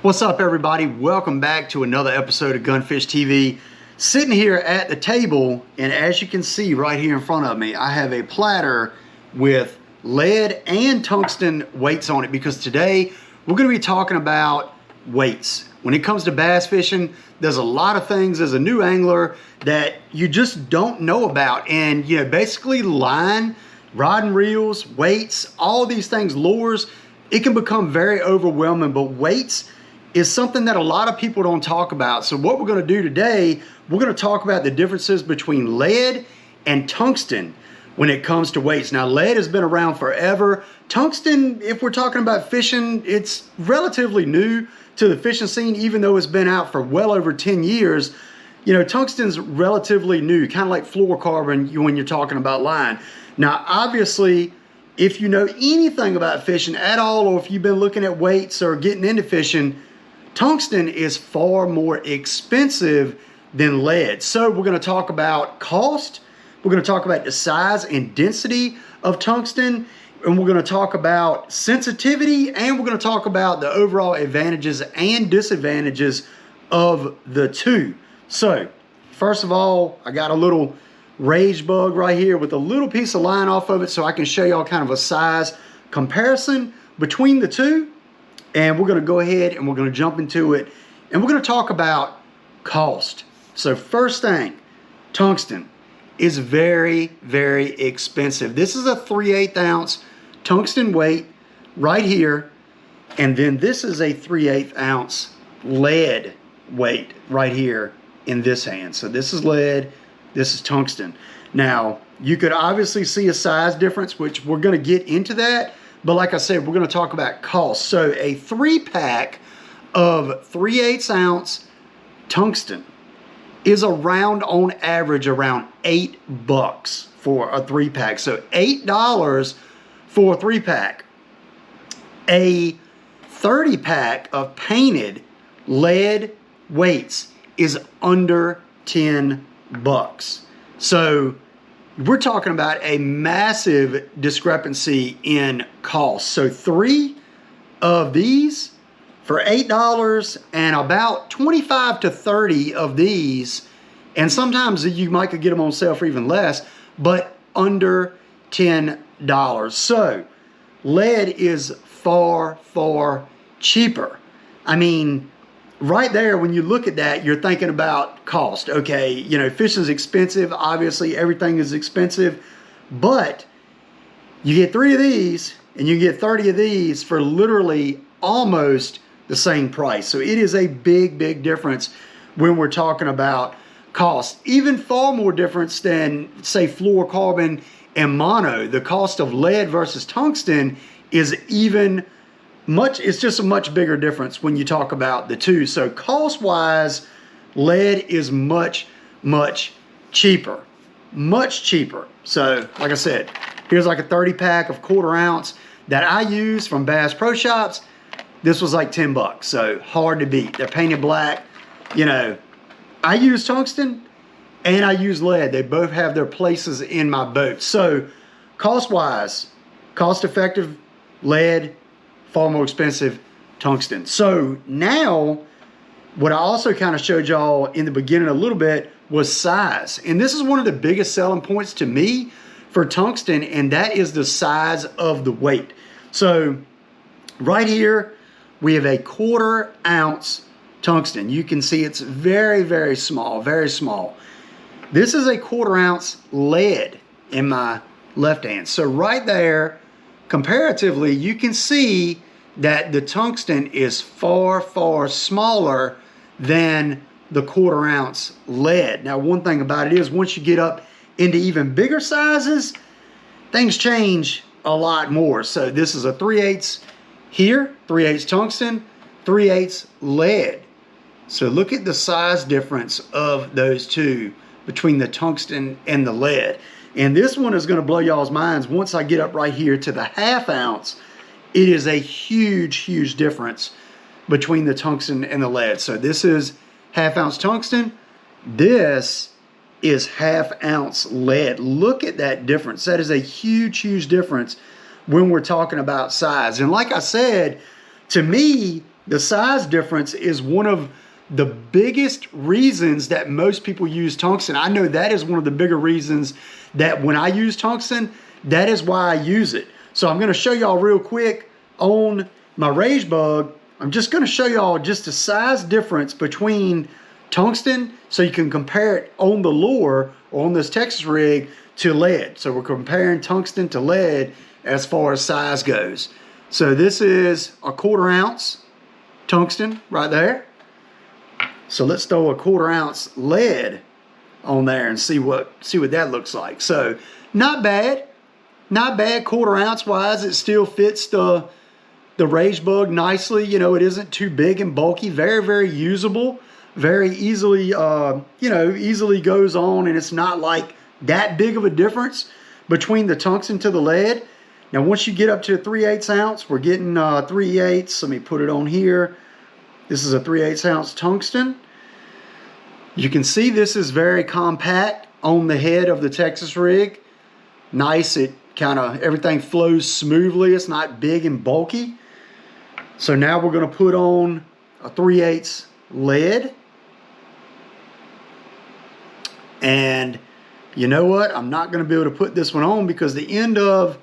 What's up, everybody? Welcome back to another episode of Gunfish TV. Sitting here at the table, and as you can see right here in front of me, I have a platter with lead and tungsten weights on it because today we're going to be talking about weights. When it comes to bass fishing, there's a lot of things as a new angler that you just don't know about. And basically line, rod and reels, weights, all these things, lures, it can become very overwhelming, but weights is something that a lot of people don't talk about. So what we're going to do today, we're going to talk about the differences between lead and tungsten when it comes to weights. Now, lead has been around forever. Tungsten, if we're talking about fishing, it's relatively new to the fishing scene, even though it's been out for well over 10 years. Tungsten's relatively new, kind of like fluorocarbon when you're talking about line. Now, obviously, if you know anything about fishing at all, or if you've been looking at weights or getting into fishing, tungsten is far more expensive than lead. So we're going to talk about cost, we're going to talk about the size and density of tungsten, and we're going to talk about sensitivity, and we're going to talk about the overall advantages and disadvantages of the two. So first of all, I got a little rage bug right here with a little piece of line off of it so I can show y'all kind of a size comparison between the two. And we're going to go ahead and we're going to jump into it, and we're going to talk about cost. So first thing, tungsten is very, very expensive. This is a 3/8 ounce tungsten weight right here, and then this is a 3/8 ounce lead weight right here in this hand. So this is lead, this is tungsten. Now, you could obviously see a size difference, which we're going to get into that. But like I said, we're going to talk about cost. So a 3-pack of 3/8 ounce tungsten is around, on average, around $8 for a 3-pack. So $8 for a 3-pack. A 30-pack of painted lead weights is under $10. So we're talking about a massive discrepancy in cost. So 3 of these for $8, and about 25 to 30 of these, and sometimes you might could get them on sale for even less, but under $10. So lead is far, far cheaper. I mean, right there, when you look at that, you're thinking about cost. Okay, fishing's expensive. Obviously, everything is expensive. But you get 3 of these, and you get 30 of these for literally almost the same price. So it is a big, big difference when we're talking about cost. Even far more difference than, say, fluorocarbon and mono. The cost of lead versus tungsten is even much, it's just a much bigger difference when you talk about the two. So cost wise, lead is much, much cheaper. Much cheaper. So like I said, here's like a 30-pack of 1/4 ounce that I use from Bass Pro Shops. This was like $10. So hard to beat. They're painted black. I use tungsten and I use lead. They both have their places in my boat. So cost wise, cost effective lead, far more expensive tungsten. So now, what I also kind of showed y'all in the beginning a little bit was size. And this is one of the biggest selling points to me for tungsten, and that is the size of the weight. So right here, we have a 1/4 ounce tungsten. You can see it's very, very small, very small. This is a 1/4 ounce lead in my left hand. So right there, comparatively, you can see that the tungsten is far, far smaller than the 1/4 ounce lead. Now, one thing about it is once you get up into even bigger sizes, things change a lot more. So this is a 3/8 here, 3/8 tungsten, 3/8 lead. So look at the size difference of those two between the tungsten and the lead. And this one is going to blow y'all's minds once I get up right here to the 1/2 ounce. It is a huge, huge difference between the tungsten and the lead. So this is 1/2 ounce tungsten. This is 1/2 ounce lead. Look at that difference. That is a huge, huge difference when we're talking about size. And like I said, to me, the size difference is one of the biggest reasons that most people use tungsten. I know that is one of the bigger reasons that when I use tungsten, that is why I use it. So I'm going to show y'all real quick on my rage bug. I'm just going to show y'all just the size difference between tungsten so you can compare it on the lure or on this Texas rig to lead. So we're comparing tungsten to lead as far as size goes. So this is a 1/4 ounce tungsten right there. So let's throw a 1/4 ounce lead on there and see what that looks like. So not bad, not bad 1/4 ounce wise. It still fits the rage bug nicely. You know, it isn't too big and bulky. Very, very usable. Very easily, you know, easily goes on, and it's not like that big of a difference between the tungsten to the lead. Now, once you get up to a 3/8 ounce, we're getting 3/8. Let me put it on here. This is a 3/8 ounce tungsten. You can see this is very compact on the head of the Texas rig. Nice, it kind of, everything flows smoothly. It's not big and bulky. So now we're going to put on a 3/8 lead. And you know what? I'm not going to be able to put this one on because the end of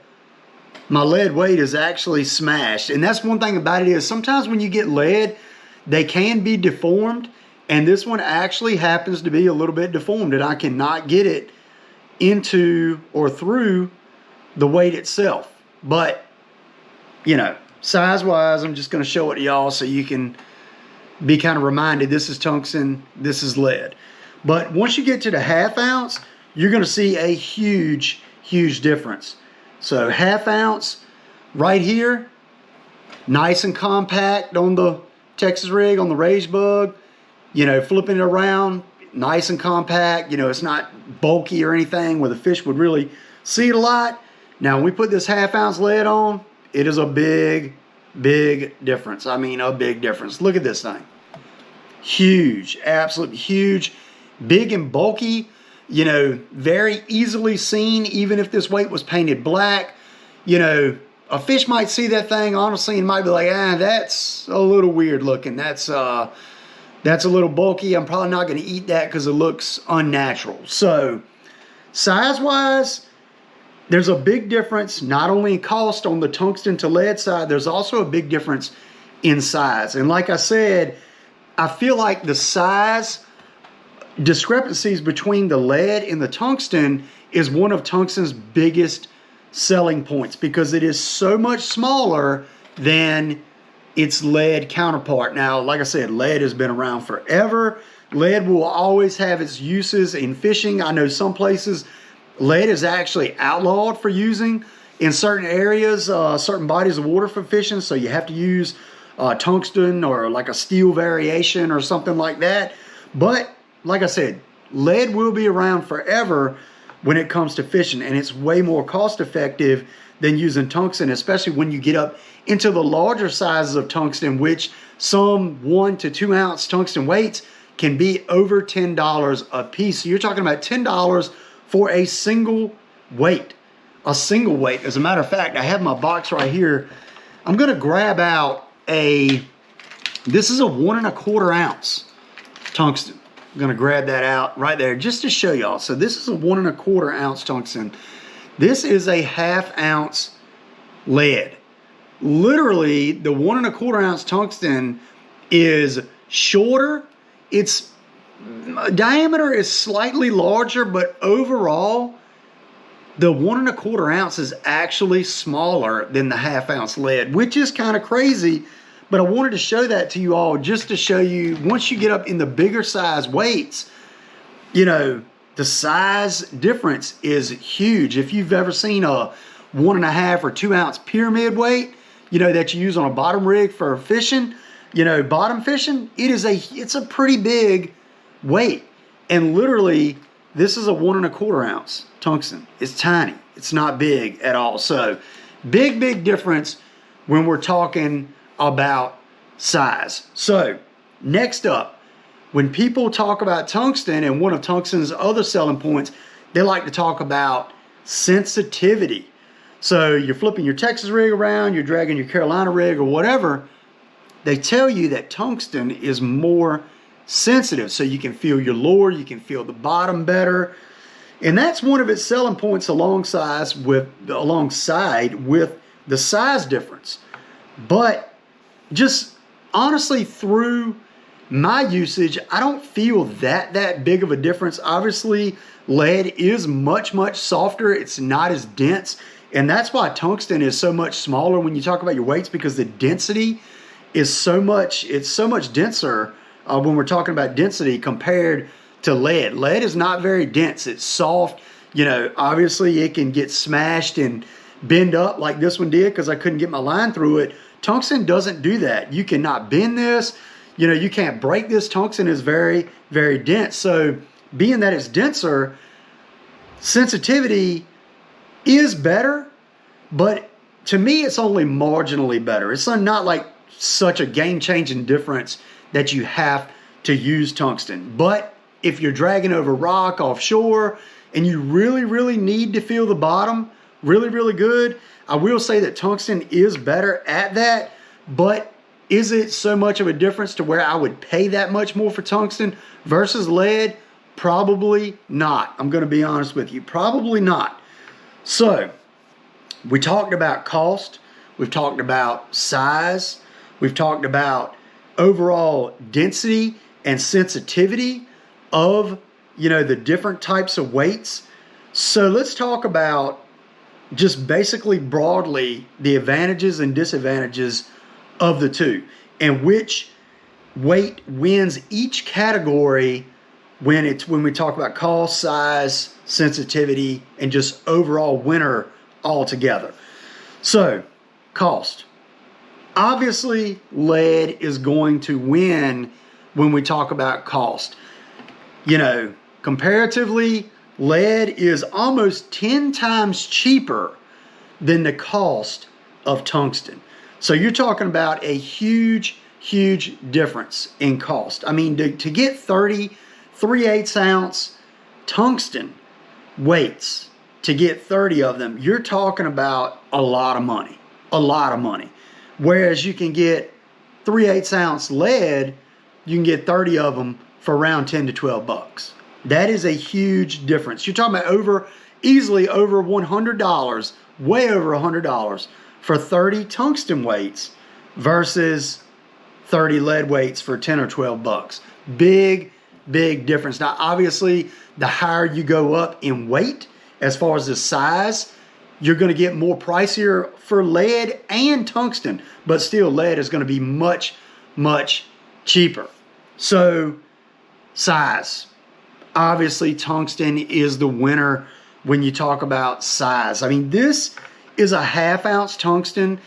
my lead weight is actually smashed. And that's one thing about it is sometimes when you get lead, they can be deformed, and this one actually happens to be a little bit deformed, and I cannot get it into or through the weight itself. But, you know, size-wise, I'm just going to show it to y'all so you can be kind of reminded this is tungsten, this is lead. But once you get to the 1/2 ounce, you're going to see a huge, huge difference. So 1/2 ounce right here, nice and compact on the Texas rig, on the rage bug, you know, flipping it around, nice and compact. You know, it's not bulky or anything where the fish would really see it a lot. Now, when we put this 1/2 ounce lead on, it is a big, big difference. I mean, a big difference. Look at this thing. Huge, absolutely huge, big and bulky, you know, very easily seen, even if this weight was painted black. You know, a fish might see that thing, honestly, and might be like, ah, that's a little weird looking. That's a little bulky. I'm probably not going to eat that because it looks unnatural. So, size-wise, there's a big difference, not only in cost on the tungsten to lead side, there's also a big difference in size. And like I said, I feel like the size discrepancies between the lead and the tungsten is one of tungsten's biggest selling points because it is so much smaller than its lead counterpart. Now, like I said, lead has been around forever. Lead will always have its uses in fishing. I know some places lead is actually outlawed for using in certain areas, certain bodies of water for fishing, so you have to use tungsten or like a steel variation or something like that. But like I said, lead will be around forever when it comes to fishing, and it's way more cost effective than using tungsten, especially when you get up into the larger sizes of tungsten, which some 1 to 2 ounce tungsten weights can be over $10 a piece. So you're talking about $10 for a single weight. A single weight. As a matter of fact, I have my box right here. I'm going to grab out this is a 1 1/4 ounce tungsten. I'm going to grab that out right there just to show y'all. So this is a 1 1/4 ounce tungsten. This is a 1/2 ounce lead. Literally, the 1 1/4 ounce tungsten is shorter. Its diameter is slightly larger, but overall, the 1 1/4 ounce is actually smaller than the 1/2 ounce lead, which is kind of crazy. But I wanted to show that to you all just to show you, once you get up in the bigger size weights, you know, the size difference is huge. If you've ever seen a 1 1/2 or 2 ounce pyramid weight, you know, that you use on a bottom rig for fishing, you know, bottom fishing, it's a pretty big weight. And literally, this is a 1 1/4 ounce tungsten. It's tiny. It's not big at all. So, big, big difference when we're talking about size. So, next up, when people talk about tungsten, and one of tungsten's other selling points, they like to talk about sensitivity. So you're flipping your Texas rig around, you're dragging your Carolina rig or whatever, they tell you that tungsten is more sensitive, so you can feel your lure, you can feel the bottom better. And that's one of its selling points alongside with the size difference. But just honestly, through my usage, I don't feel that big of a difference. Obviously, lead is much softer. It's not as dense. And that's why tungsten is so much smaller when you talk about your weights, because the density is so much denser when we're talking about density compared to lead. Lead is not very dense. It's soft. You know, obviously it can get smashed and bend up like this one did because I couldn't get my line through it. Tungsten doesn't do that. You cannot bend this. You know, you can't break this. Tungsten is very dense. So being that it's denser, sensitivity is better, but to me it's only marginally better. It's not like such a game-changing difference that you have to use tungsten. But if you're dragging over rock offshore and you really need to feel the bottom really good, I will say that tungsten is better at that. But is it so much of a difference to where I would pay that much more for tungsten versus lead? Probably not. I'm going to be honest with you. Probably not. So we talked about cost. We've talked about size. We've talked about overall density and sensitivity of, you know, the different types of weights. So let's talk about just basically broadly the advantages and disadvantages of the two, and which weight wins each category when we talk about cost, size, sensitivity, and just overall winner altogether. So, cost. Obviously, lead is going to win when we talk about cost. You know, comparatively, lead is almost 10 times cheaper than the cost of tungsten. So you're talking about a huge difference in cost. I mean, to get 30 3/8 ounce tungsten weights, to get 30 of them, you're talking about a lot of money. Whereas you can get 3/8 ounce lead, you can get 30 of them for around 10 to 12 bucks. That is a huge difference. You're talking about easily over $100, way over $100 for 30 tungsten weights versus 30 lead weights for 10 or 12 bucks. Big difference. Now, obviously, the higher you go up in weight, as far as the size, you're going to get more pricier for lead and tungsten, but still lead is going to be much cheaper. So, size. Obviously, tungsten is the winner when you talk about size. I mean, this is a 1/2 ounce tungsten.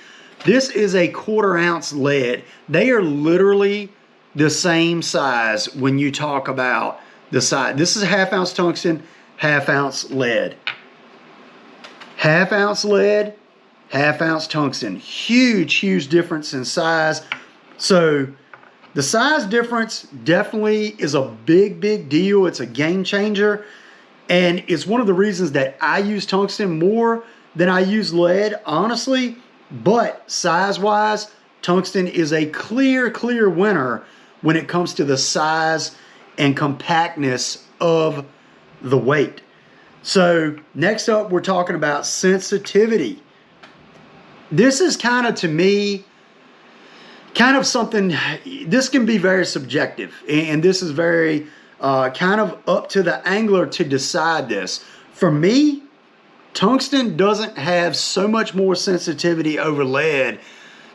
This is a 1/4 ounce lead. They are literally the same size when you talk about the size. This is a 1/2 ounce tungsten, 1/2 ounce lead. 1/2 ounce lead, 1/2 ounce tungsten. Huge difference in size. So the size difference definitely is a big deal. It's a game changer. And it's one of the reasons that I use tungsten more than I use lead, honestly. But size-wise, tungsten is a clear winner when it comes to the size and compactness of the weight. So next up, we're talking about sensitivity. This is kind of, to me, kind of something, this can be very subjective. And this is very kind of up to the angler to decide this. For me, tungsten doesn't have so much more sensitivity over lead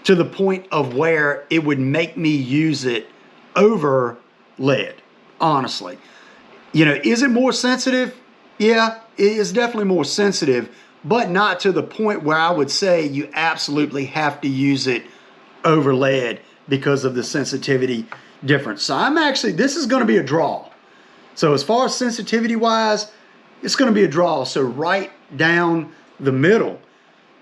to the point of where it would make me use it over lead, honestly. You know, is it more sensitive? Yeah, it is definitely more sensitive, but not to the point where I would say you absolutely have to use it over lead because of the sensitivity difference. So this is going to be a draw. So as far as sensitivity wise, it's going to be a draw. So right down the middle.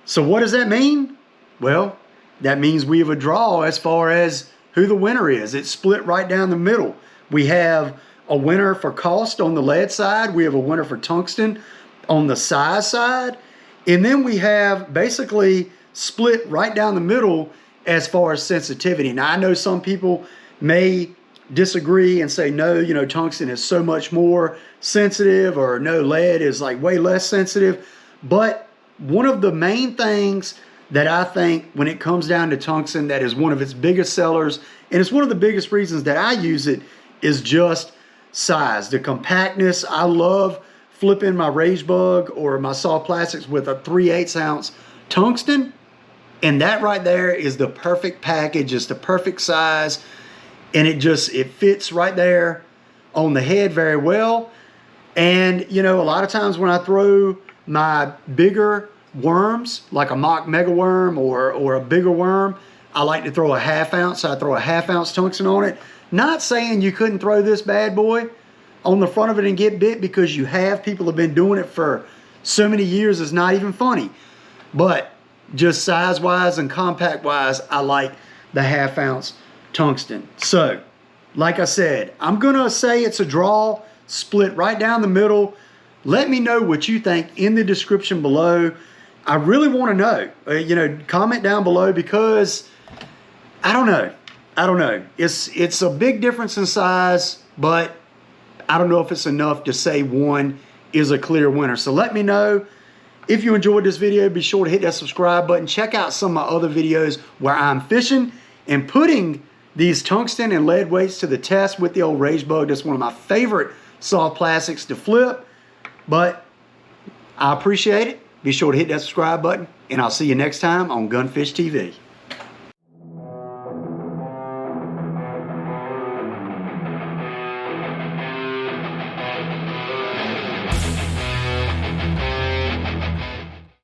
So what does that mean? Well, that means we have a draw as far as who the winner is. It's split right down the middle. We have a winner for cost on the lead side. We have a winner for tungsten on the size side. And then we have basically split right down the middle as far as sensitivity. Now, I know some people may disagree and say, no, you know, tungsten is so much more sensitive, or no, lead is like way less sensitive. But one of the main things that I think when it comes down to tungsten that is one of its biggest sellers, and it's one of the biggest reasons that I use it, is just size, the compactness. I love flipping my rage bug or my soft plastics with a 3/8 ounce tungsten, and that right there is the perfect package. It's the perfect size, and it fits right there on the head very well. And you know, a lot of times when I throw my bigger worms, like a mock mega worm or a bigger worm, I like to throw a 1/2 ounce. So I throw a 1/2 ounce tungsten on it. Not saying you couldn't throw this bad boy on the front of it and get bit, because you have. People have been doing it for so many years, it's not even funny. But just size wise and compact wise, I like the 1/2 ounce tungsten. So like I said, I'm gonna say it's a draw, split right down the middle. Let me know what you think in the description below. I really want to know. You know, comment down below, because I don't know. It's a big difference in size, but I don't know if it's enough to say one is a clear winner. So let me know. If you enjoyed this video, be sure to hit that subscribe button. Check out some of my other videos where I'm fishing and putting these tungsten and lead weights to the test with the old rage bug. That's one of my favorite soft plastics to flip. But I appreciate it. Be sure to hit that subscribe button, and I'll see you next time on Gunfish TV.